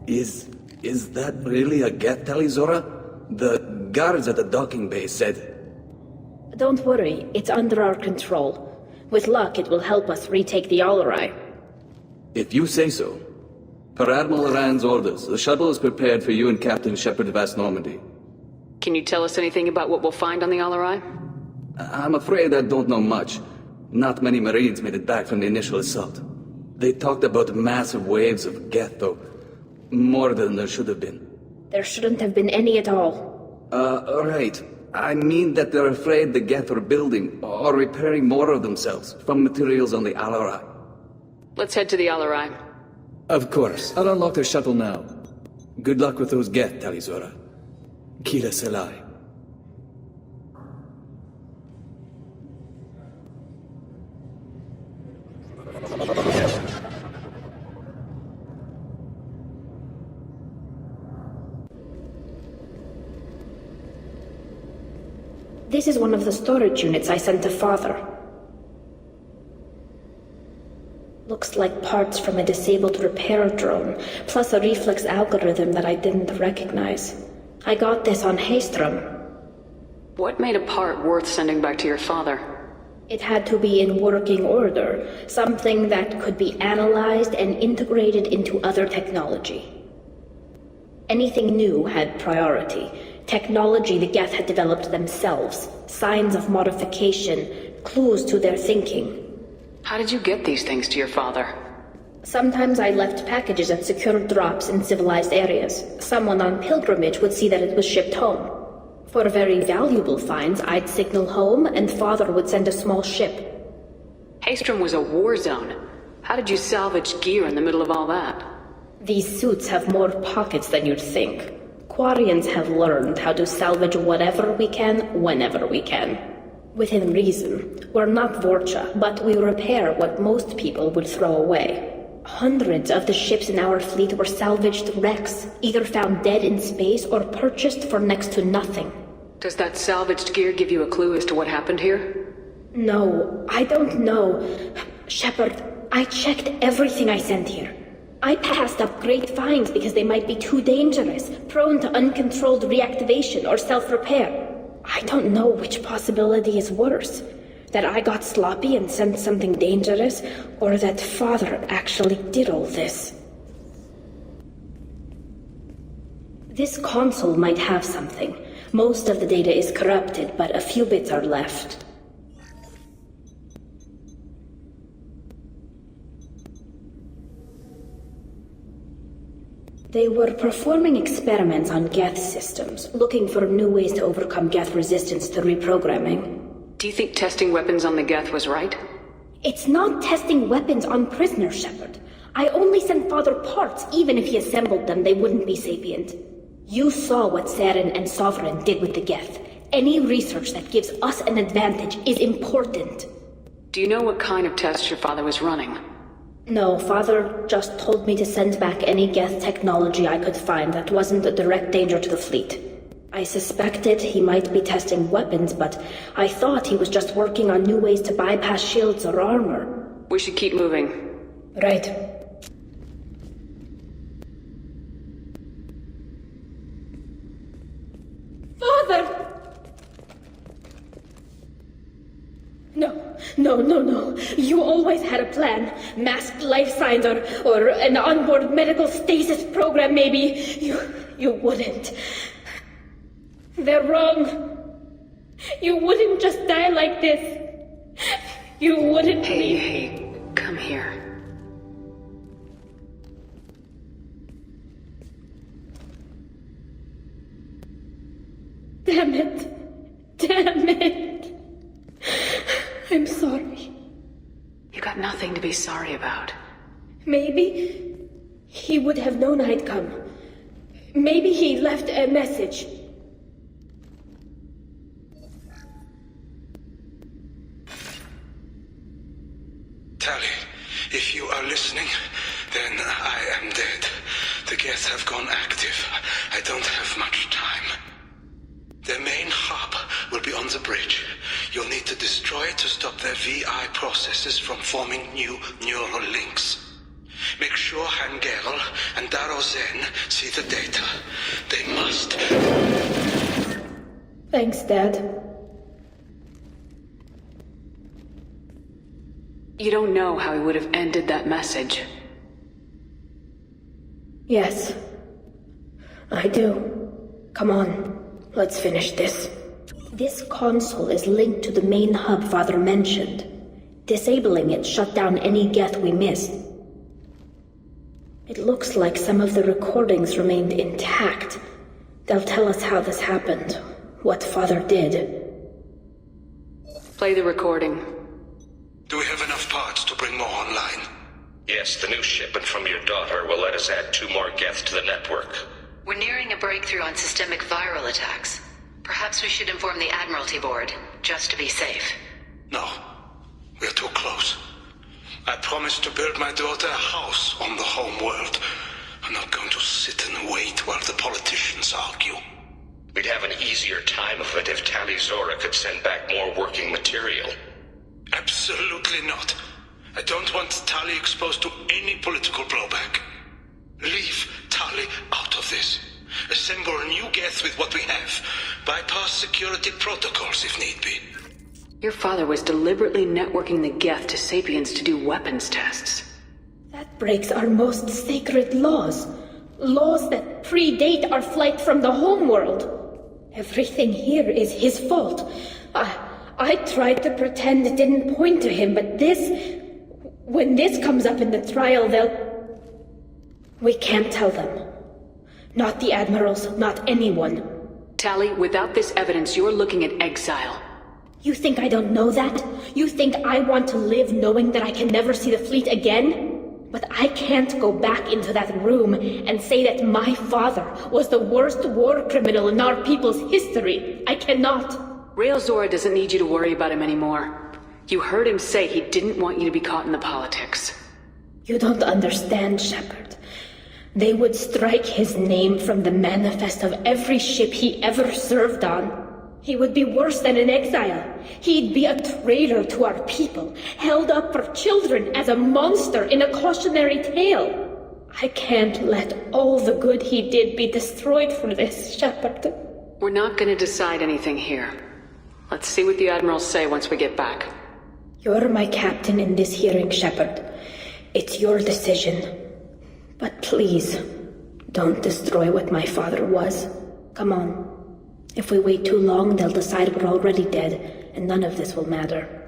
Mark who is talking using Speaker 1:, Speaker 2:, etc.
Speaker 1: Is that really a Geth, Tali, Zora? The guards at the docking bay said...
Speaker 2: Don't worry, it's under our control. With luck, it will help us retake the Alarai.
Speaker 1: If you say so. Per Admiral Rand's orders, the shuttle is prepared for you and Captain Shepard of Vast Normandy.
Speaker 3: Can you tell us anything about what we'll find on the Alarai?
Speaker 1: I'm afraid I don't know much. Not many Marines made it back from the initial assault. They talked about massive waves of Geth, though. More than there should have been.
Speaker 2: There shouldn't have been any at all.
Speaker 1: Right. I mean that they're afraid the Geth are building or repairing more of themselves from materials on the Alarai.
Speaker 3: Let's head to the Alarai.
Speaker 1: Of course. I'll unlock the shuttle now. Good luck with those Geth, Tali, Zora. Kila Selai.
Speaker 2: This is one of the storage units I sent to Father. Looks like parts from a disabled repair drone, plus a reflex algorithm that I didn't recognize. I got this on Haystrom.
Speaker 3: What made a part worth sending back to your father?
Speaker 2: It had to be in working order, something that could be analyzed and integrated into other technology. Anything new had priority. Technology the Geth had developed themselves, signs of modification, clues to their thinking.
Speaker 3: How did you get these things to your father?
Speaker 2: Sometimes I left packages at secured drops in civilized areas. Someone on pilgrimage would see that it was shipped home. For very valuable finds, I'd signal home, and Father would send a small ship.
Speaker 3: Haystrom was a war zone. How did you salvage gear in the middle of all that?
Speaker 2: These suits have more pockets than you'd think. Quarians have learned how to salvage whatever we can, whenever we can. Within reason. We're not Vorcha, but we repair what most people would throw away. Hundreds of the ships in our fleet were salvaged wrecks, either found dead in space or purchased for next to nothing.
Speaker 3: Does that salvaged gear give you a clue as to what happened here?
Speaker 2: No, I don't know. Shepard, I checked everything I sent here. I passed up great finds because they might be too dangerous, prone to uncontrolled reactivation or self-repair. I don't know which possibility is worse. That I got sloppy and sent something dangerous, or that Father actually did all this. This console might have something. Most of the data is corrupted, but a few bits are left. They were performing experiments on Geth systems, looking for new ways to overcome Geth resistance to reprogramming.
Speaker 3: Do you think testing weapons on the Geth was right?
Speaker 2: It's not testing weapons on prisoners, Shepard. I only sent Father parts. Even if he assembled them, they wouldn't be sapient. You saw what Saren and Sovereign did with the Geth. Any research that gives us an advantage is important.
Speaker 3: Do you know what kind of tests your father was running?
Speaker 2: No, Father just told me to send back any Geth technology I could find that wasn't a direct danger to the fleet. I suspected he might be testing weapons, but I thought he was just working on new ways to bypass shields or armor.
Speaker 3: We should keep moving.
Speaker 2: Right. Father! No. You always had a plan. Masked life signs or an onboard medical stasis program, maybe. You wouldn't. They're wrong. You wouldn't just die like this. You wouldn't leave.
Speaker 3: Hey, come here.
Speaker 2: Damn it. I'm sorry.
Speaker 3: You got nothing to be sorry about.
Speaker 2: Maybe he would have known I'd come. Maybe he left a message.
Speaker 4: Tali, if you are listening, then I am dead. The Geth have gone active. I don't have much time. Their main hub will be on the bridge. You'll need to destroy it to stop their VI processes from forming new neural links. Make sure sure Hangerl and Darozen see the data. They must.
Speaker 2: Thanks, Dad.
Speaker 3: You don't know how he would have ended that message.
Speaker 2: Yes. I do. Come on, let's finish this. This console is linked to the main hub Father mentioned. Disabling it shut down any Geth we missed. It looks like some of the recordings remained intact. They'll tell us how this happened, what Father did.
Speaker 3: Play the recording.
Speaker 4: Do we have enough parts to bring more online?
Speaker 5: Yes, the new shipment from your daughter will let us add 2 more Geth to the network.
Speaker 6: We're nearing a breakthrough on systemic viral attacks. Perhaps we should inform the Admiralty Board, just to be safe.
Speaker 4: No. We're too close. I promised to build my daughter a house on the home world. I'm not going to sit and wait while the politicians argue.
Speaker 5: We'd have an easier time of it if Tali Zora could send back more working material.
Speaker 4: Absolutely not. I don't want Tali exposed to any political blowback. Leave Tali out of this. Assemble a new Geth with what we have. Bypass security protocols if need be.
Speaker 3: Your father was deliberately networking the Geth to Sapiens to do weapons tests.
Speaker 2: That breaks our most sacred laws. Laws that predate our flight from the homeworld. Everything here is his fault. I tried to pretend it didn't point to him, but when this comes up in the trial, we can't tell them. Not the admirals, not anyone.
Speaker 3: Tali, without this evidence, you're looking at exile.
Speaker 2: You think I don't know that? You think I want to live knowing that I can never see the fleet again? But I can't go back into that room and say that my father was the worst war criminal in our people's history. I cannot.
Speaker 3: Rael Zora doesn't need you to worry about him anymore. You heard him say he didn't want you to be caught in the politics.
Speaker 2: You don't understand, Shepard. They would strike his name from the manifest of every ship he ever served on. He would be worse than an exile. He'd be a traitor to our people, held up for children as a monster in a cautionary tale. I can't let all the good he did be destroyed for this, Shepard.
Speaker 3: We're not going to decide anything here. Let's see what the admirals say once we get back.
Speaker 2: You're my captain in this hearing, Shepard. It's your decision. But please, don't destroy what my father was. Come on. If we wait too long, they'll decide we're already dead, and none of this will matter.